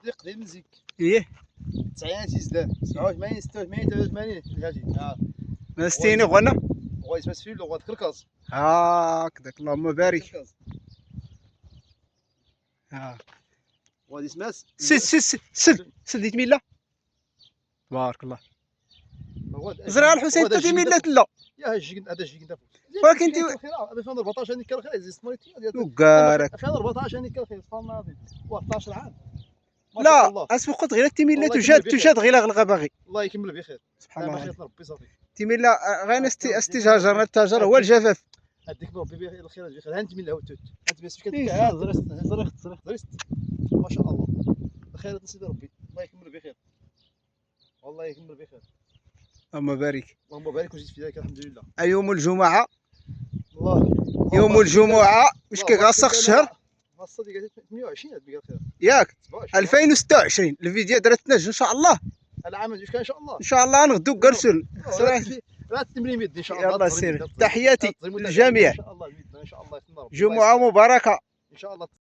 التصديق ديال المزيك. ايه 90 تيزداد 87 86 83 هادي نستيني غنا بغا يسمى سفيل وغا تكركاز هكذاك اللهم بارك. تكركاز ها وغادي يسمى سديت ميلا تبارك الله. زرع الحسين حتى في ميلات لا يا هذا الجيك انت ولكن انت 2014 هاني كان خير زيست وكارك 2014 هاني كان خير سبحان الله 11 عام لا اسبقت غير تيميلات تجاد غير غلغه باغي الله يكمل بخير. سبحان الله بخير ربي صافي تيميلا غير استجاجرنا التاجر هو الجفاف. هذيك ربي بخير الخير بخير هانت من له التوت هانت بس كتكا زريخت ما شاء الله بخير سيدي ربي الله يكمل بخير والله يكمل بخير اللهم بارك. اللهم بارك وزيد في ذلك الحمد لله. يوم الجمعة الله يوم الجمعة واش كيغاصخ الشهر خاصة ديك 28 هاد بقى الخير ياك 2026 الفيديو درت تنج ان شاء الله العام كان ان شاء الله ان شاء الله نغدو كرسل لا التمرين يد ان شاء الله. يلا سير تحياتي للجميع ان شاء الله ان شاء الله جمعة مباركة ان شاء الله.